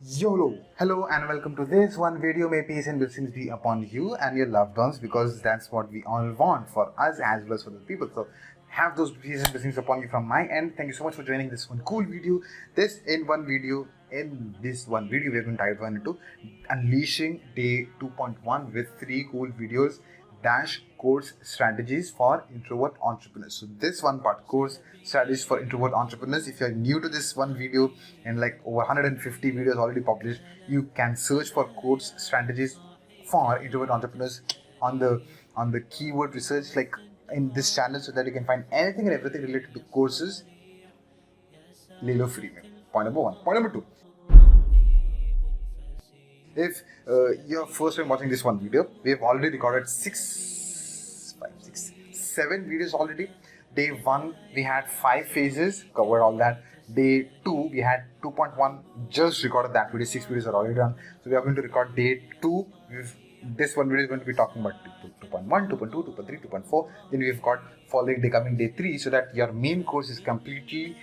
YOLO! Hello and welcome to this one video. May peace and blessings be upon you and your loved ones, because that's what we all want for us as well as for the people. So have those peace and blessings upon you from my end. Thank you so much for joining this one cool video. In this one video we're going to dive into unleashing day 2.1 with 3 cool videos dash course strategies for introvert entrepreneurs. So this one part, course strategies for introvert entrepreneurs. If you're new to this one video, and like over 150 videos already published, you can search for course strategies for introvert entrepreneurs on the keyword research like in this channel, so that you can find anything and everything related to courses. Lilo Freemium. Point number 1. Point number 2. If you're first time watching this one video, we have already recorded 7 videos already. Day 1 we had 5 phases, covered all that. Day 2 we had 2.1, just recorded that video. 6 videos are already done. So we are going to record day 2. This one video is going to be talking about 2.1, 2.2, 2.3, 2.4. Then we've got following day coming day 3, so that your main course is completely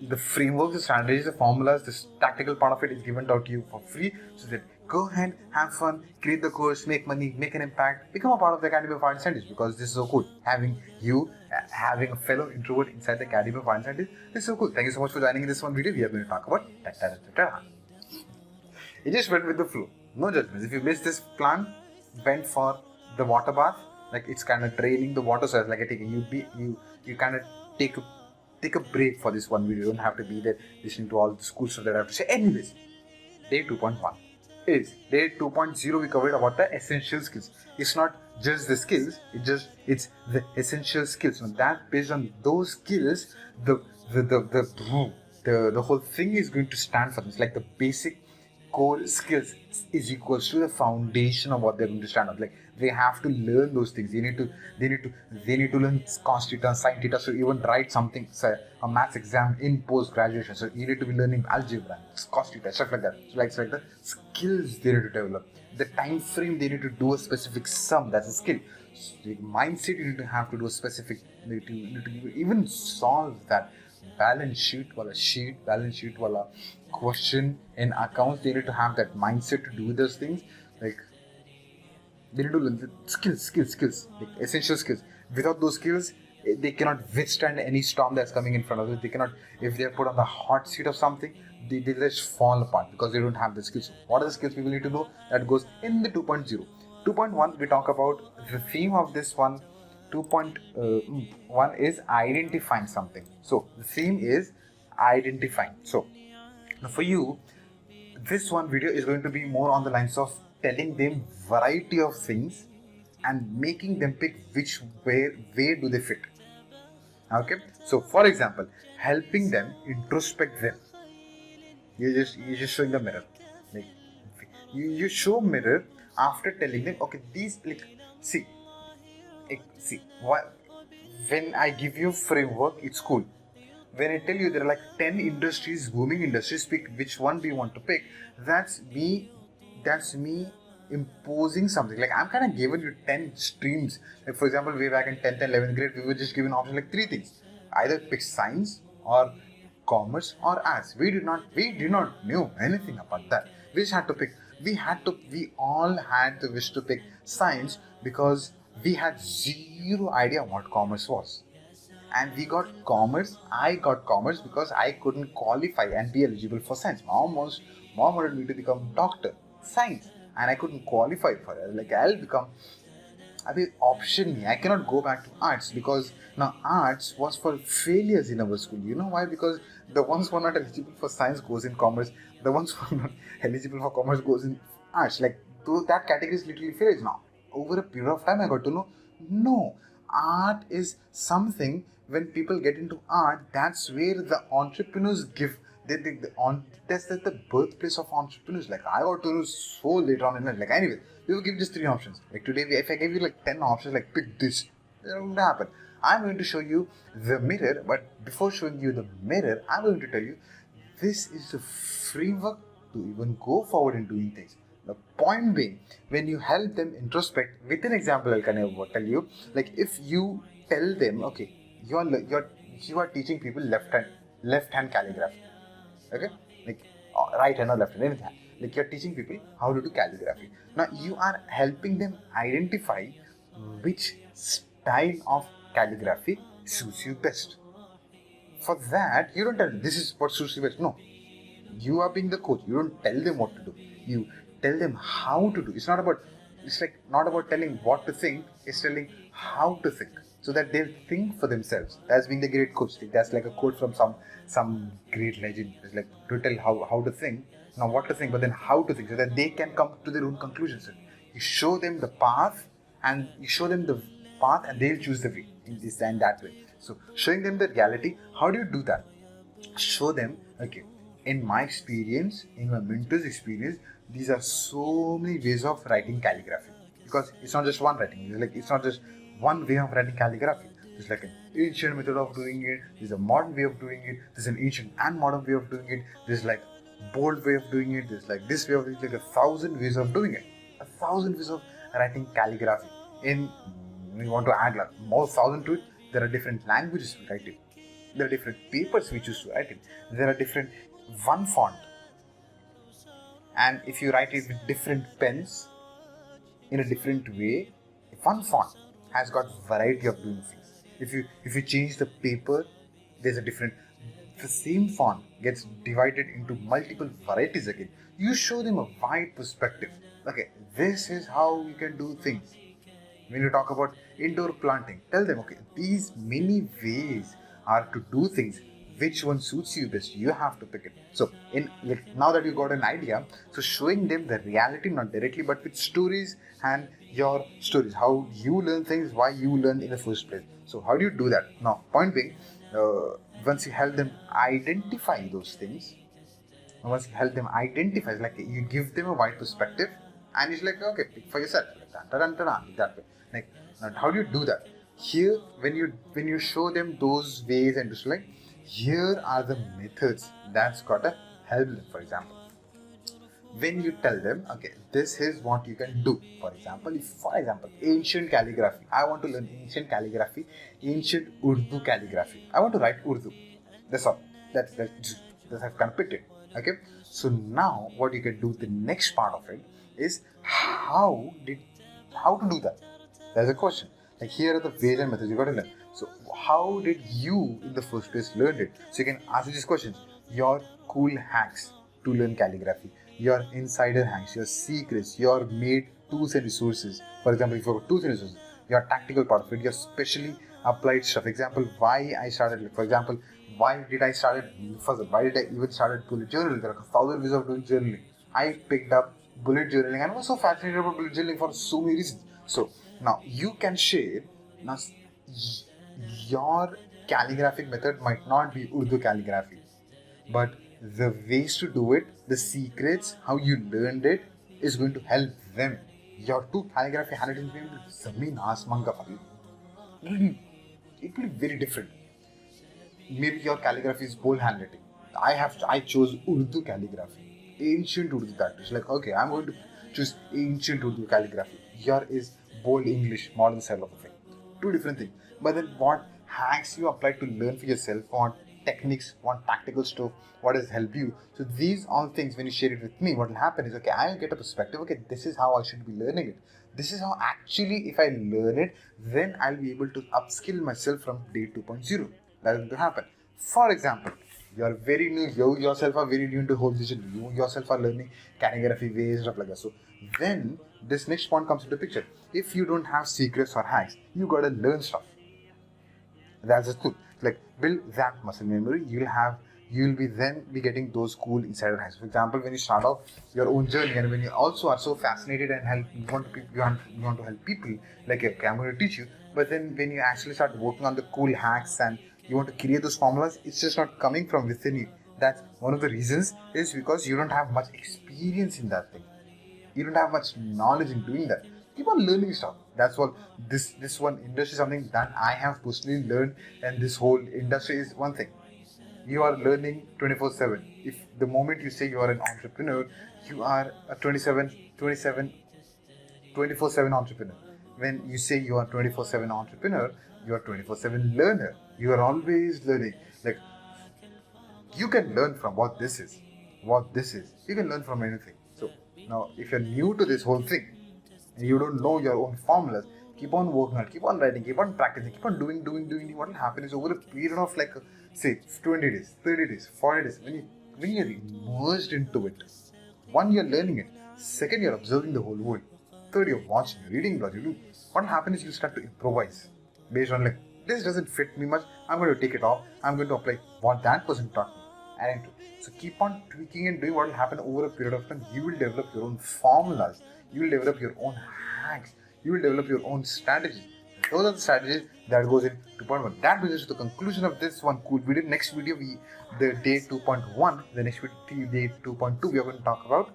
the frameworks, the strategies, the formulas, this tactical part of it is given out to you for free, so that go ahead, have fun, create the course, make money, make an impact, become a part of the Academy of Art Scientists, because this is so cool. Having a fellow introvert inside the Academy of Art Scientists is so cool. Thank you so much for joining in this one video. We are going to talk about it just went with the flow. No judgments. If you missed this plan, went for the water bath, like it's kind of draining the water, so it's like you kind of take a break for this one video. You don't have to be there listening to all the school stuff that I have to say. Anyways, day 2.1 is day 2.0. We covered about the essential skills. It's not just the skills, it's the essential skills. Now that based on those skills, the whole thing is going to stand for this. Like the basic core skills is equals to the foundation of what they're going to stand on. Like they have to learn those things. They need to learn cos theta, sin theta. So even write something, say a maths exam in post graduation. So you need to be learning algebra, cos theta, stuff like that. So like the skills they need to develop. The time frame they need to do a specific sum. That's a skill. So the mindset you need to have to do a specific. You need to even solve that balance sheet wala question in accounts. They need to have that mindset to do those things. Like they need to learn the skills, like essential skills. Without those skills, they cannot withstand any storm that's coming in front of them. They cannot, if they are put on the hot seat of something, they just fall apart because they don't have the skills. What are the skills people need to know? That goes in the 2.0. 2.1 we talk about the theme of this one. 2.1 is identifying something. So the theme is identifying. So now for you, this one video is going to be more on the lines of telling them variety of things and making them pick which where do they fit. Okay, so for example, helping them introspect them. You're just showing the mirror. Like you show mirror after telling them, okay, these like see when I give you framework, it's cool. When I tell you there are like 10 industries, booming industries, pick which one do you want to pick. That's me imposing something. Like I'm kind of giving you 10 streams. Like for example, way back in 10th and 11th grade, we were just given options like 3 things. Either pick science or commerce or arts. We did not know anything about that. We just had to pick. We all had the wish to pick science because we had zero idea what commerce was. And we got commerce. I got commerce because I couldn't qualify and be eligible for science. Mom wanted me to become doctor, science, and I couldn't qualify for it. Like option me. I cannot go back to arts because now arts was for failures in our school. You know why? Because the ones who are not eligible for science goes in commerce. The ones who are not eligible for commerce goes in arts. Like that category is literally failures. Now over a period of time, I got to know, no, art is something. When people get into art, that's where the entrepreneurs give. That's the birthplace of entrepreneurs. Like I got to know so later on in life. Like anyway, we will give just 3 options. Like today, if I gave you like 10 options, like pick this, it won't happen. I'm going to show you the mirror, but before showing you the mirror, I'm going to tell you this is the framework to even go forward in doing things. The point being, when you help them introspect, with an example, I'll kind of tell you. Like if you tell them, okay, you are teaching people left hand calligraphy. Okay, like right hand or left hand, anything. Like you're teaching people how to do calligraphy. Now you are helping them identify which style of calligraphy suits you best. For that, you don't tell them this is what suits you best. No, you are being the coach. You don't tell them what to do. You tell them how to do. It's like not about telling what to think. It's telling how to think, so that they'll think for themselves. That's being the great coach. That's like a quote from some great legend. It's like to tell how to think, not what to think, but then how to think, so that they can come to their own conclusions. You show them the path, and they'll choose the way in this and that way. So showing them the reality. How do you do that? Show them, okay, in my experience, in my mentor's experience, these are so many ways of writing calligraphy. Because it's not just one writing. It's not just one way of writing calligraphy. There's like an ancient method of doing it. There's a modern way of doing it. There's an ancient and modern way of doing it. There's like bold way of doing it. There's like this way of doing it. Like 1,000 ways of doing it. 1,000 ways of writing calligraphy. We want to add like more 1,000 to it. There are different languages to write it. There are different papers we choose to write it. There are different one font. And if you write it with different pens in a different way, one font has got variety of doing things. If you change the paper, there's the same font gets divided into multiple varieties again. You show them a wide perspective. Okay, this is how you can do things. When you talk about indoor planting, tell them, okay, these many ways are to do things. Which one suits you best? You have to pick it. So, now that you got an idea, so showing them the reality, not directly, but with stories and your stories, how you learn things, why you learn in the first place. So, how do you do that? Now, point being, once you help them identify those things, it's like you give them a wide perspective, and it's like, okay, pick for yourself, like that way. Like, how do you do that? Here, when you show them those ways and just like, here are the methods that's gotta help them. For example, when you tell them, okay, this is what you can do. For example, ancient calligraphy. I want to learn ancient calligraphy, ancient Urdu calligraphy. I want to write Urdu. That's all. That's I've kind of picked it. Okay. So now, what you can do, the next part of it is how to do that. There's a question. Like, here are the ways and methods you got to learn. So how did you in the first place learn it? So you can ask these questions. Your cool hacks to learn calligraphy, your insider hacks, your secrets, your made tools and resources. For example, if you have tools and resources, your tactical part of it, your specially applied stuff. Example, why I started. For example, why did I even started bullet journaling? There are 1,000 ways of doing journaling. I picked up bullet journaling and was so fascinated about bullet journaling for so many reasons. So now you can share. Now, your calligraphic method might not be Urdu calligraphy, but the ways to do it, the secrets, how you learned it, is going to help them. Your two calligraphy handwriting will be Zameen Asman ka fark. It will be very different. Maybe your calligraphy is bold handwriting. I chose Urdu calligraphy, ancient Urdu practice. Like, okay, I'm going to choose ancient Urdu calligraphy. Here is bold English, modern style of a thing. Two different things. But then what hacks you apply to learn for yourself, what techniques, what tactical stuff, what has helped you. So these all things, when you share it with me, what will happen is, okay, I'll get a perspective, okay, this is how I should be learning it. This is how actually, if I learn it, then I'll be able to upskill myself from day 2.0. That is going to happen. For example, you are very new, you yourself are very new into whole digital, you yourself are learning calligraphy ways, stuff like that. So then this next point comes into picture. If you don't have secrets or hacks, you gotta learn stuff. That's the truth. Like, build that muscle memory. You'll be getting those cool insider hacks. For example, when you start off your own journey, and when you also are so fascinated and you want to help people, like, okay, I'm going to teach you. But then when you actually start working on the cool hacks and you want to create those formulas, it's just not coming from within you. That's one of the reasons, is because you don't have much experience in that thing. You don't have much knowledge in doing that. Keep on learning stuff. That's what this one industry is something that I have personally learned, and this whole industry is one thing. You are learning 24/7. If the moment you say you are an entrepreneur, you are a 24/7 entrepreneur. When you say you are 24/7 entrepreneur, you are 24/7 learner. You are always learning. Like, you can learn from what this is. what this is. You can learn from anything. So now, if you're new to this whole thing, and you don't know your own formulas, keep on working hard, keep on writing, keep on practicing, keep on doing. What will happen is over a period of like, say, 20 days, 30 days, 40 days, when you're immersed into it, one, you're learning it. Second, you're observing the whole world. Third, you're watching, reading, what you do. What happens is you start to improvise based on like, this doesn't fit me much, I'm going to take it off, I'm going to apply what that person taught me. So keep on tweaking and doing. What will happen over a period of time, you will develop your own formulas, you will develop your own hacks, you will develop your own strategies. Those are the strategies that goes in 2.1. That brings us to the conclusion of this one cool video. Next video, the day 2.1, the next video, day 2.2, we are going to talk about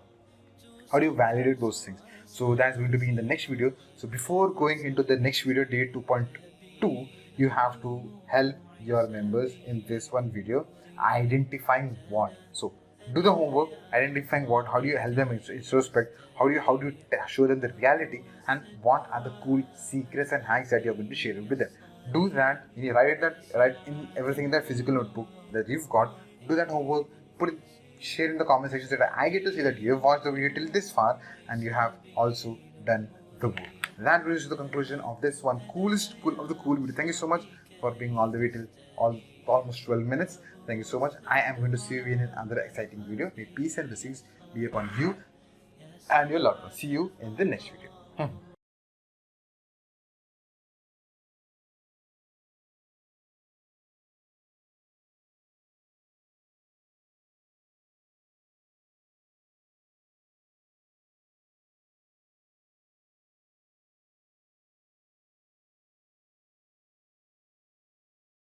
how do you validate those things. So that's going to be in the next video. So before going into the next video, day 2.2, you have to help your members in this one video identifying what. So do the homework, identifying what, how do you help them in retrospect, how do you show them the reality, and what are the cool secrets and hacks that you're going to share with them. Do that, you write in everything in that physical notebook that you've got. Do that homework, share in the comment section so that I get to see that you have watched the video till this far and you have also done the work. That brings us to the conclusion of this one coolest of the cool video. Thank you so much for being all the way till almost 12 minutes. Thank you so much. I am going to see you in another exciting video. May peace and blessings be upon you and your loved ones. See you in the next video.